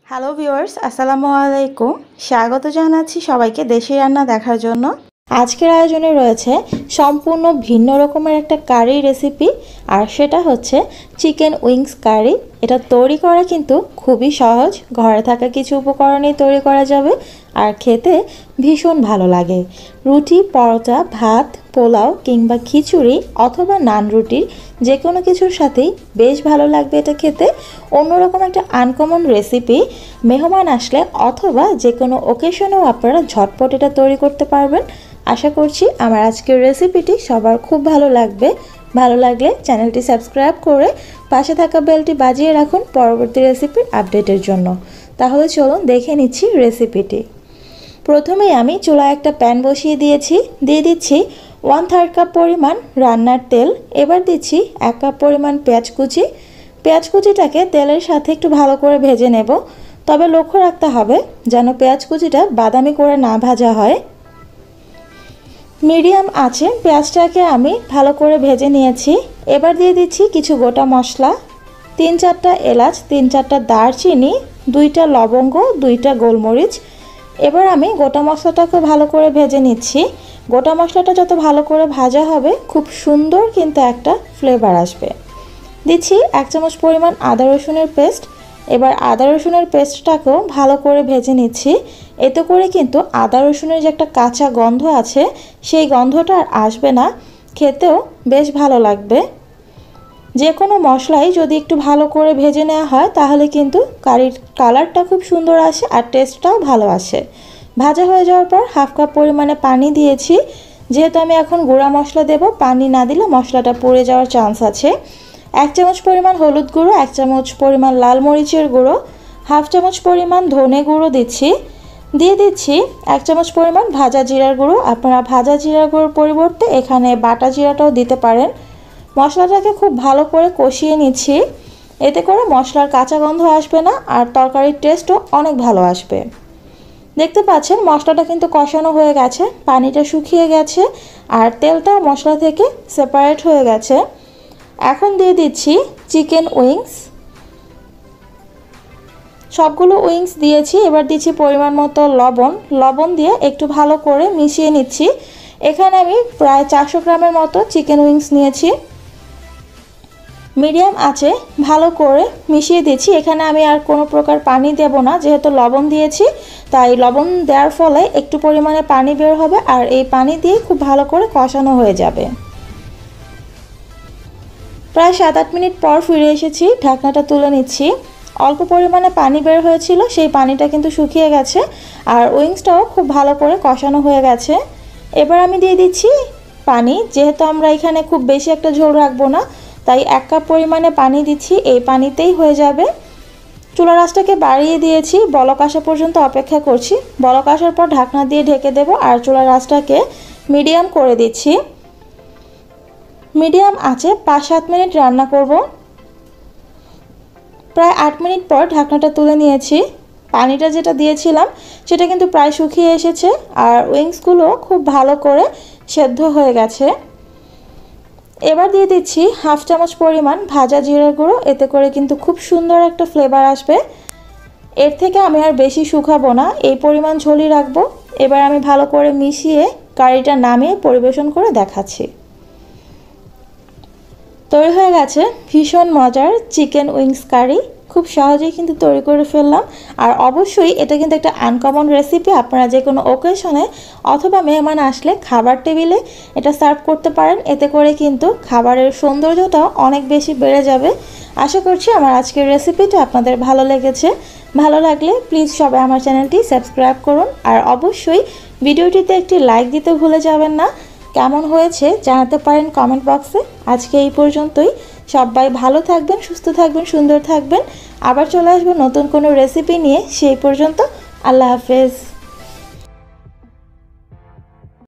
Hello viewers, আসসালামু আলাইকুম। স্বাগত জানাচ্ছি সবাইকে দেশি রান্না দেখার জন্য। আজকের আয়োজনে রয়েছে সম্পূর্ণ ভিন্ন রকমের একটা কারি রেসিপি, আর সেটা হচ্ছে চিকেন উইংস কারি। এটা তৈরি করা কিন্তু খুবই সহজ, ঘরে থাকা কিছু উপকরণেই তৈরি করা যাবে আর খেতে ভীষণ ভালো লাগে। রুটি, পরোটা, ভাত, পোলাও কিংবা খিচুড়ি অথবা নান রুটির যে কোনো কিছুর সাথেই বেশ ভালো লাগবে এটা খেতে। অন্যরকম একটা আনকমন রেসিপি, মেহমান আসলে অথবা যে কোনো ওকেশনেও আপনারা ঝটপট এটা তৈরি করতে পারবেন। আশা করছি আমার আজকের রেসিপিটি সবার খুব ভালো লাগবে। ভালো লাগলে চ্যানেলটি সাবস্ক্রাইব করে পাশে থাকা বেলটি বাজিয়ে রাখুন পরবর্তী রেসিপির আপডেটের জন্য। তাহলে চলুন দেখে নিচ্ছি রেসিপিটি। প্রথমেই আমি চুলায় একটা প্যান বসিয়ে দিয়ে দিচ্ছি 1/3 কাপ পরিমাণ রান্নার তেল। এবার দিচ্ছি 1 কাপ পরিমাণ পেঁয়াজ কুচি। পেঁয়াজ কুচিটাকে তেলের সাথে একটু ভালো করে ভেজে নেব, তবে লক্ষ্য রাখতে হবে যেন পেঁয়াজ কুচিটা বাদামি করে না ভাজা হয়। মিডিয়াম আঁচে পেঁয়াজটাকে আমি ভালো করে ভেজে নিয়েছি। এবার দিয়ে দিচ্ছি কিছু গোটা মশলা, 3-4টা এলাচ, 3-4টা দারচিনি, 2টা লবঙ্গ, 2টা গোলমরিচ। এবার আমি গোটা মশলাটাকে ভালো করে ভেজে নিচ্ছি। গোটা মশলাটা যত ভালো করে ভাজা হবে খুব সুন্দর কিন্তু একটা ফ্লেভার আসবে। দিচ্ছি 1 চামচ পরিমাণ আদা রসুনের পেস্ট। এবার আদা রসুনের পেস্টটাকেও ভালো করে ভেজে নিচ্ছি। এতে করে কিন্তু আদা রসুনের যে একটা কাঁচা গন্ধ আছে সেই গন্ধটা আর আসবে না, খেতেও বেশ ভালো লাগবে। যে কোনো মশলাই যদি একটু ভালো করে ভেজে নেওয়া হয় তাহলে কিন্তু কারির কালারটা খুব সুন্দর আসে আর টেস্টটাও ভালো আসে। ভাজা হয়ে যাওয়ার পর 1/2 কাপ পরিমাণে পানি দিয়েছি। যেহেতু আমি এখন গুঁড়া মশলা দেব, পানি না দিলে মশলাটা পুড়ে যাওয়ার চান্স আছে। 1 চামচ পরিমাণ হলুদ গুঁড়ো, 1 চামচ পরিমাণ লাল মরিচের গুঁড়ো, 1/2 চামচ পরিমাণ ধনে গুঁড়ো দিচ্ছি। দিয়ে দিচ্ছি 1 চামচ পরিমাণ ভাজা জিরার গুঁড়ো। আপনারা ভাজা জিরার গুঁড়োর পরিবর্তে এখানে বাটা জিরাটাও দিতে পারেন। মশলাটাকে খুব ভালো করে কষিয়ে নিচ্ছি। এতে করে মশলার কাঁচা গন্ধ আসবে না আর তরকারির টেস্টও অনেক ভালো আসবে। দেখতে পাচ্ছেন মশলাটা কিন্তু কষানো হয়ে গেছে, পানিটা শুকিয়ে গেছে আর তেলটাও মশলা থেকে সেপারেট হয়ে গেছে। এখন দিয়ে দিচ্ছি চিকেন উইংস। সবগুলো উইংস দিয়েছি। এবার দিচ্ছি পরিমাণ মতো লবণ দিয়ে একটু ভালো করে মিশিয়ে নিচ্ছি। এখানে আমি প্রায় 400 গ্রামের মতো চিকেন উইংস নিয়েছি। মিডিয়াম আঁচে ভালো করে মিশিয়ে দিচ্ছি। এখানে আমি আর কোনো প্রকার পানি দেব না, যেহেতু লবণ দিয়েছি তাই লবণ দেওয়ার ফলে একটু পরিমাণে পানি বের হবে আর এই পানি দিয়ে খুব ভালো করে কষানো হয়ে যাবে। প্রায় 7-8 মিনিট পর ফিরে এসেছি, ঢাকনাটা তুলে নিচ্ছি। অল্প পরিমাণে পানি বের হয়েছিল, সেই পানিটা কিন্তু শুকিয়ে গেছে আর উইংসটাও খুব ভালো করে কষানো হয়ে গেছে। এবার আমি দিয়ে দিচ্ছি পানি। যেহেতু আমরা এখানে খুব বেশি একটা ঝোল রাখবো না তাই 1 কাপ পরিমাণে পানি দিচ্ছি, এই পানিতেই হয়ে যাবে। চুলার আঁচটাকে বাড়িয়ে দিয়েছি, বলক আসা পর্যন্ত অপেক্ষা করছি। বলক আসার পর ঢাকনা দিয়ে ঢেকে দেব আর চুলার আঁচটাকে মিডিয়াম করে দিচ্ছি। মিডিয়াম আঁচে 5-7 মিনিট রান্না করব। প্রায় 8 মিনিট পর ঢাকনাটা তুলে নিয়েছি। পানিটা যেটা দিয়েছিলাম সেটা কিন্তু প্রায় শুকিয়ে এসেছে আর উইংসগুলো খুব ভালো করে সেদ্ধ হয়ে গেছে। এবার দিয়ে দিচ্ছি 1/2 চামচ পরিমাণ ভাজা জিরার গুঁড়ো। এতে করে কিন্তু খুব সুন্দর একটা ফ্লেভার আসবে। এর থেকে আমি আর বেশি শুকাবো না, এই পরিমাণ ঝোলই রাখবো। এবার আমি ভালো করে মিশিয়ে কারিটা নামিয়ে পরিবেশন করে দেখাচ্ছি। তৈরি হয়ে গেছে ভীষণ মজার চিকেন উইংস কারি। খুব সহজেই কিন্তু তৈরি করে ফেললাম আর অবশ্যই এটা কিন্তু একটা আনকমন রেসিপি। আপনারা যে কোনো ওকেশনে অথবা মেহমান আসলে খাবার টেবিলে এটা সার্ভ করতে পারেন। এতে করে কিন্তু খাবারের সৌন্দর্যটাও অনেক বেশি বেড়ে যাবে। আশা করছি আমার আজকের রেসিপিটা আপনাদের ভালো লেগেছে। ভালো লাগলে প্লিজ সবাই আমার চ্যানেলটি সাবস্ক্রাইব করুন আর অবশ্যই ভিডিওটিতে একটি লাইক দিতে ভুলে যাবেন না। কেমন হয়েছে জানাতে পারেন কমেন্ট বক্সে। আজকে এই পর্যন্তই। সবাই ভালো থাকবেন, সুস্থ থাকবেন, সুন্দর থাকবেন। আবার চলে আসবো নতুন কোনো রেসিপি নিয়ে। সেই পর্যন্ত আল্লাহ হাফেজ।